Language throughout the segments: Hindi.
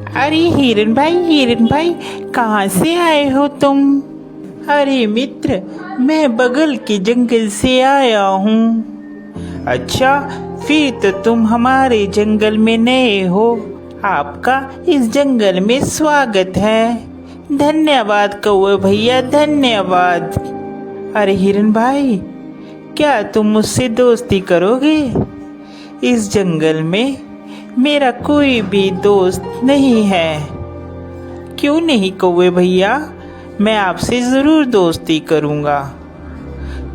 अरे हिरन भाई कहाँ से आए हो तुम? अरे मित्र, मैं बगल के जंगल से आया हूँ। अच्छा, फिर तो तुम हमारे जंगल में नए हो। आपका इस जंगल में स्वागत है। धन्यवाद कौवे भैया, धन्यवाद। अरे हिरन भाई, क्या तुम मुझसे दोस्ती करोगे? इस जंगल में मेरा कोई भी दोस्त नहीं है। क्यों नहीं कौवे भैया, मैं आपसे ज़रूर दोस्ती करूँगा।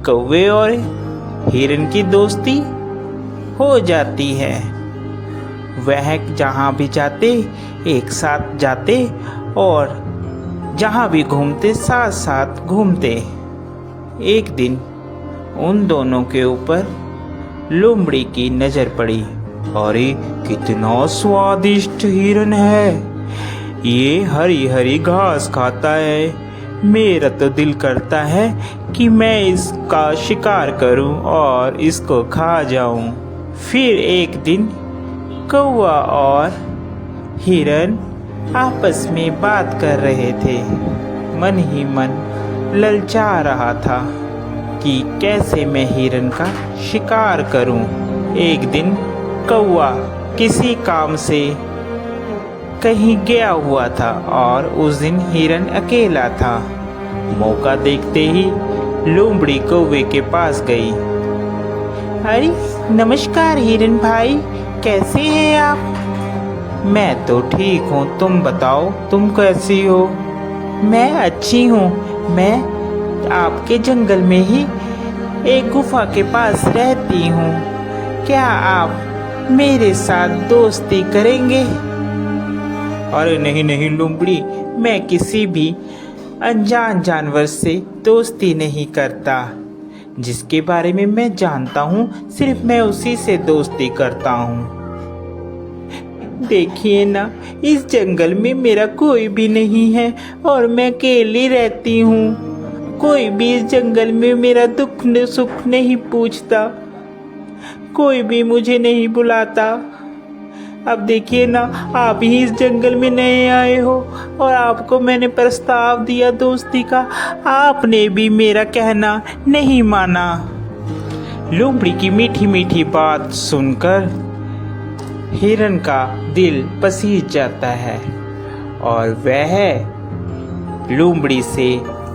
कौवे और हिरन की दोस्ती हो जाती है। वह जहाँ भी जाते एक साथ जाते और जहाँ भी घूमते साथ साथ घूमते। एक दिन उन दोनों के ऊपर लोमड़ी की नज़र पड़ी। अरे कितना स्वादिष्ट हिरन है, ये हरी हरी घास खाता है। मेरा तो दिल करता है कि मैं इसका शिकार करूं और इसको खा जाऊं। फिर एक दिन कौवा और हिरन आपस में बात कर रहे थे। मन ही मन ललचा रहा था कि कैसे मैं हिरन का शिकार करूं। एक दिन कौवा किसी काम से कहीं गया हुआ था और उस दिन हिरन अकेला था। मौका देखते ही लोमड़ी कौवे के पास गई। अरे नमस्कार हिरन भाई, कैसे हैं आप? मैं तो ठीक हूँ, तुम बताओ तुम कैसी हो? मैं अच्छी हूँ। मैं आपके जंगल में ही एक गुफा के पास रहती हूँ। क्या आप मेरे साथ दोस्ती करेंगे? अरे नहीं नहीं लोमड़ी, मैं किसी भी अनजान जानवर से दोस्ती नहीं करता। जिसके बारे में मैं जानता हूँ सिर्फ मैं उसी से दोस्ती करता हूँ। देखिए ना, इस जंगल में मेरा कोई भी नहीं है और मैं अकेली रहती हूँ। कोई भी इस जंगल में मेरा दुख सुख नहीं पूछता, कोई भी मुझे नहीं बुलाता। अब देखिए ना, आप ही इस जंगल में नए आए हो और आपको मैंने प्रस्ताव दिया दोस्ती का, आपने भी मेरा कहना नहीं माना। लोमड़ी की मीठी मीठी बात सुनकर हिरन का दिल पसीज जाता है और वह लोमड़ी से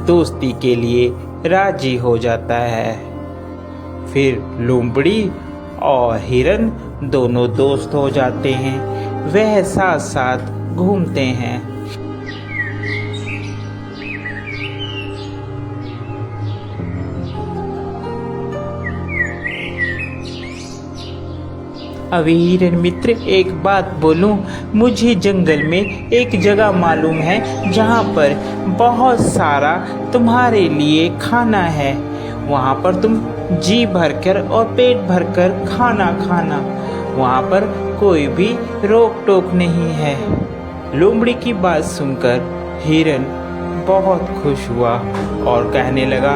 दोस्ती के लिए राजी हो जाता है। फिर लोमड़ी और हिरन दोनों दोस्त हो जाते हैं। वह साथ साथ घूमते हैं। अभी हिरन मित्र, एक बात बोलूं, मुझे जंगल में एक जगह मालूम है जहाँ पर बहुत सारा तुम्हारे लिए खाना है। वहाँ पर तुम जी भरकर और पेट भरकर खाना खाना, वहाँ पर कोई भी रोक टोक नहीं है। लोमड़ी की बात सुनकर हिरन बहुत खुश हुआ और कहने लगा,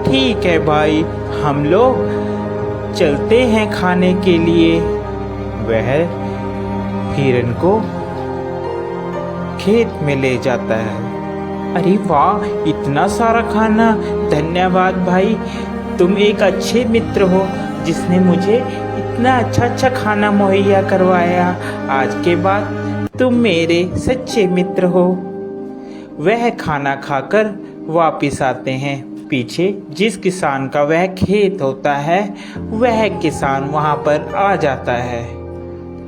ठीक है भाई, हम लोग चलते हैं खाने के लिए। वह हिरन को खेत में ले जाता है। अरे वाह, इतना सारा खाना! धन्यवाद भाई, तुम एक अच्छे मित्र हो जिसने मुझे इतना अच्छा खाना मुहैया करवाया। आज के बाद तुम मेरे सच्चे मित्र हो। वह खाना खाकर वापिस आते हैं। पीछे जिस किसान का वह खेत होता है, वह किसान वहां पर आ जाता है।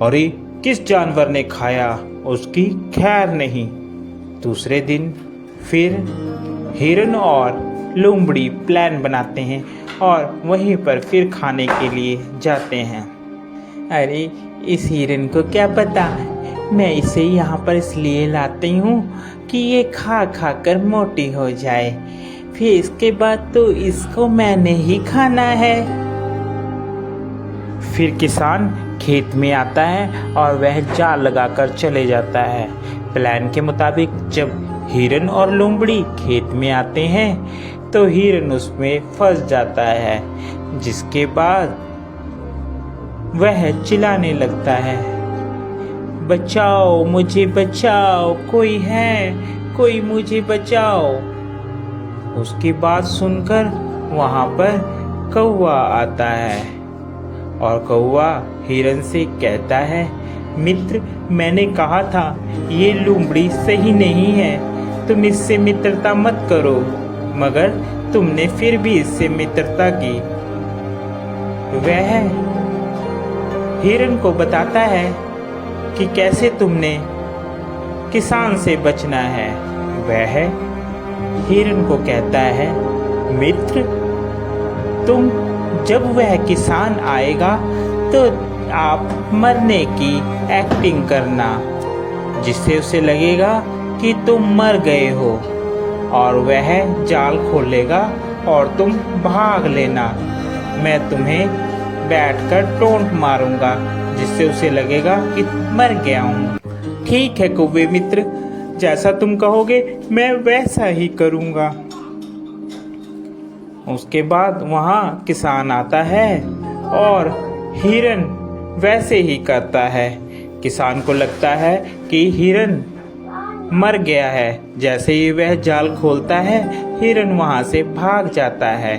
अरे किस जानवर ने खाया, उसकी खैर नहीं। दूसरे दिन फिर हिरन और लोमड़ी प्लान बनाते हैं और वहीं पर फिर खाने के लिए जाते हैं। अरे इस हिरन को क्या पता, मैं इसे यहाँ पर इसलिए लाती हूँ कि ये खा खा कर मोटी हो जाए, फिर इसके बाद तो इसको मैंने ही खाना है। फिर किसान खेत में आता है और वह जाल लगाकर चले जाता है। प्लान के मुताबिक जब हिरन और लोमड़ी खेत में आते हैं तो हिरन उसमें फंस जाता है, जिसके बाद वह चिल्लाने लगता है, बचाओ, मुझे बचाओ, कोई है, कोई मुझे बचाओ। उसकी बात सुनकर वहाँ पर कौवा आता है और कौवा हिरन से कहता है, मित्र, मैंने कहा था ये लोमड़ी सही नहीं है, तुम इससे मित्रता मत करो, मगर तुमने फिर भी इससे मित्रता की। वह हिरन को बताता है कि कैसे तुमने किसान से बचना है। वह हिरन को कहता है, मित्र, तुम जब वह किसान आएगा तो आप मरने की एक्टिंग करना, जिससे उसे लगेगा कि तुम मर गए हो, और वह जाल खोलेगा और तुम भाग लेना। मैं तुम्हें बैठकर टोंट मारूंगा, जिससे उसे लगेगा कि मर गया हूँ। ठीक है कौवे मित्र, जैसा तुम कहोगे मैं वैसा ही करूँगा। उसके बाद वहाँ किसान आता है और हिरन वैसे ही करता है। किसान को लगता है कि हिरन मर गया है। जैसे ही वह जाल खोलता है, हिरन वहाँ से भाग जाता है।